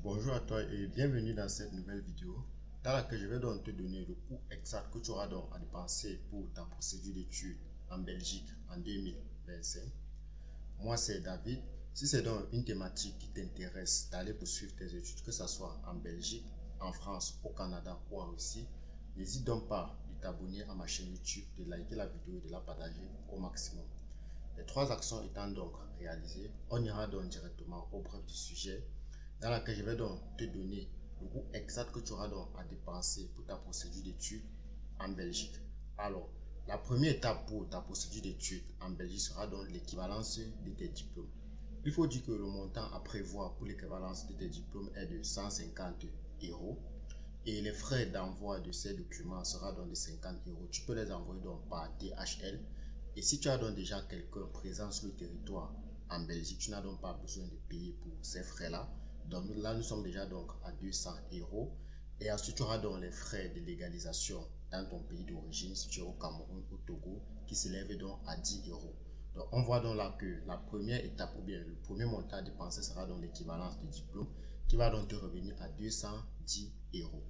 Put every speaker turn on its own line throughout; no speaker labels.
Bonjour à toi et bienvenue dans cette nouvelle vidéo dans laquelle je vais donc te donner le coût exact que tu auras donc à dépenser pour ta procédure d'études en Belgique en 2025. Moi c'est David. Si c'est donc une thématique qui t'intéresse d'aller poursuivre tes études, que ce soit en Belgique, en France, au Canada ou en Russie, n'hésite donc pas de t'abonner à ma chaîne YouTube, de liker la vidéo et de la partager au maximum. Les trois actions étant donc réalisées, on ira donc directement au bref du sujet dans laquelle je vais donc te donner le coût exact que tu auras donc à dépenser pour ta procédure d'études en Belgique. Alors, la première étape pour ta procédure d'études en Belgique sera donc l'équivalence de tes diplômes. Il faut dire que le montant à prévoir pour l'équivalence de tes diplômes est de 150 euros et les frais d'envoi de ces documents sera donc de 50 euros. Tu peux les envoyer donc par DHL. Et si tu as donc déjà quelqu'un présent sur le territoire en Belgique, tu n'as donc pas besoin de payer pour ces frais-là. Donc là, nous sommes déjà donc à 200 euros. Et ensuite, tu auras donc les frais de légalisation dans ton pays d'origine, si tu es au Cameroun, au Togo, qui s'élèvent donc à 10 euros. Donc on voit donc là que la première étape ou bien le premier montant à dépenser sera donc l'équivalence du diplôme qui va donc te revenir à 210 euros.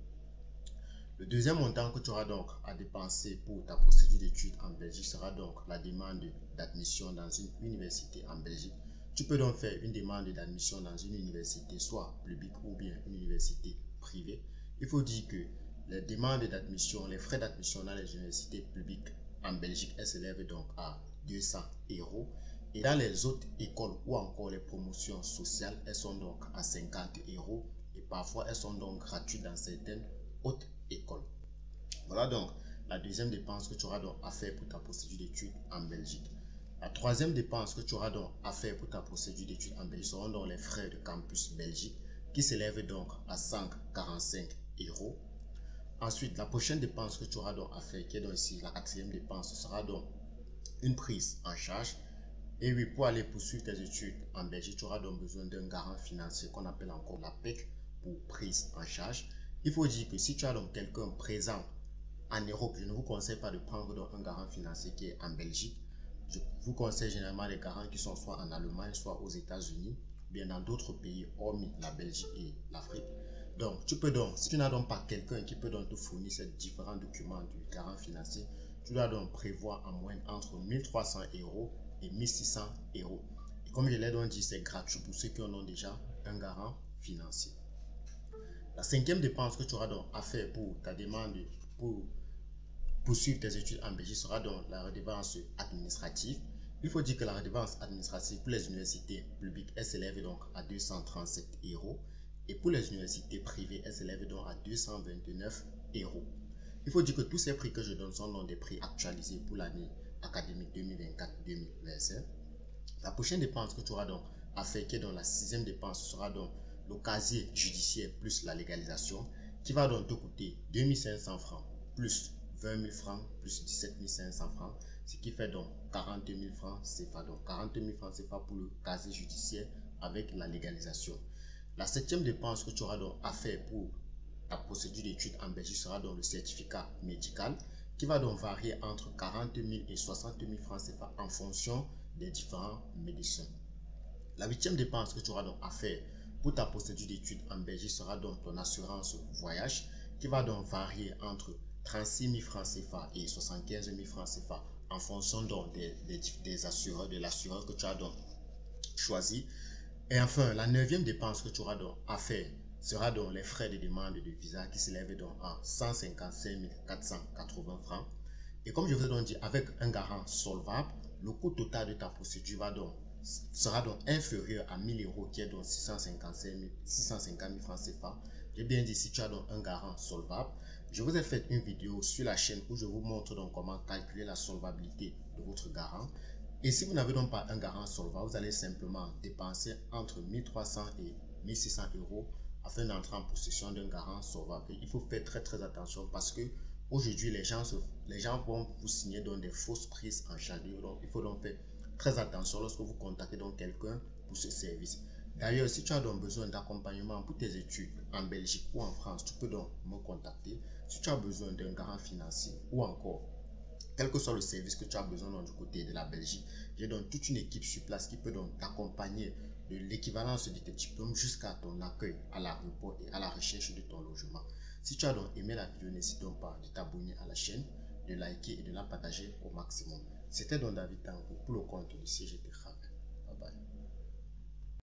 Le deuxième montant que tu auras donc à dépenser pour ta procédure d'études en Belgique sera donc la demande d'admission dans une université en Belgique. Tu peux donc faire une demande d'admission dans une université, soit publique ou bien une université privée. Il faut dire que les demandes d'admission, les frais d'admission dans les universités publiques en Belgique, elles s'élèvent donc à 200 euros. Et dans les autres écoles ou encore les promotions sociales, elles sont donc à 50 euros. Et parfois, elles sont donc gratuites dans certaines hautes écoles. Voilà donc la deuxième dépense que tu auras donc à faire pour ta procédure d'études en Belgique. La troisième dépense que tu auras donc à faire pour ta procédure d'études en Belgique seront donc les frais de campus Belgique qui s'élèvent donc à 145 euros. Ensuite, la prochaine dépense que tu auras donc à faire, qui est donc ici la quatrième dépense, sera donc une prise en charge. Et oui, pour aller poursuivre tes études en Belgique, tu auras donc besoin d'un garant financier qu'on appelle encore la PEC pour prise en charge. Il faut dire que si tu as donc quelqu'un présent en Europe, je ne vous conseille pas de prendre donc un garant financier qui est en Belgique. Je vous conseille généralement les garants qui sont soit en Allemagne, soit aux États-Unis, bien dans d'autres pays hormis la Belgique et l'Afrique. Donc, tu peux donc, si tu n'as donc pas quelqu'un qui peut donc te fournir ces différents documents du garant financier, tu dois donc prévoir en moyenne entre 1300 euros et 1600 euros. Et comme je l'ai donc dit, c'est gratuit pour ceux qui en ont déjà un garant financier. La cinquième dépense que tu auras donc à faire pour ta demande pour poursuivre tes études en Belgique sera donc la redevance administrative. Il faut dire que la redevance administrative pour les universités publiques, elle s'élève donc à 237 euros. Et pour les universités privées, elle s'élève donc à 229 euros. Il faut dire que tous ces prix que je donne sont donc des prix actualisés pour l'année académique 2024-2025. La prochaine dépense que tu auras donc à faire, qui est dans la sixième dépense, sera donc le casier judiciaire plus la légalisation, qui va donc te coûter 2500 francs plus 20 000 francs plus 17 500 francs, ce qui fait donc 40 000 francs CFA. Donc 40 000 francs CFA pour le casier judiciaire avec la légalisation. La septième dépense que tu auras donc à faire pour ta procédure d'études en Belgique sera donc le certificat médical qui va donc varier entre 40 000 et 60 000 francs CFA en fonction des différents médecins. La huitième dépense que tu auras donc à faire pour ta procédure d'études en Belgique sera donc ton assurance voyage qui va donc varier entre 36 000 francs CFA et 75 000 francs CFA en fonction donc des assureurs, de l'assureur que tu as donc choisi. Et enfin, la neuvième dépense que tu auras donc à faire sera donc les frais de demande de visa qui s'élèvent donc à 155 480 francs. Et comme je vous ai donc dit, avec un garant solvable, le coût total de ta procédure sera donc inférieur à 1000 euros, qui est donc 650 000 francs CFA. J'ai bien dit si tu as donc un garant solvable. Je vous ai fait une vidéo sur la chaîne où je vous montre donc comment calculer la solvabilité de votre garant. Et si vous n'avez donc pas un garant solvable, vous allez simplement dépenser entre 1300 et 1600 euros afin d'entrer en possession d'un garant solvable. Et il faut faire très attention parce que aujourd'hui, les gens vont vous signer donc des fausses prises en charge. Donc, il faut donc faire très attention lorsque vous contactez donc quelqu'un pour ce service. D'ailleurs, si tu as donc besoin d'accompagnement pour tes études en Belgique ou en France, tu peux donc me contacter. Si tu as besoin d'un garant financier ou encore quel que soit le service que tu as besoin du côté de la Belgique, j'ai donc toute une équipe sur place qui peut donc t'accompagner de l'équivalence de tes diplômes jusqu'à ton accueil à l'aéroport et à la recherche de ton logement. Si tu as donc aimé la vidéo, n'hésite donc pas de t'abonner à la chaîne, de liker et de la partager au maximum. C'était donc David Tango pour le compte de CGT Travail. Bye bye.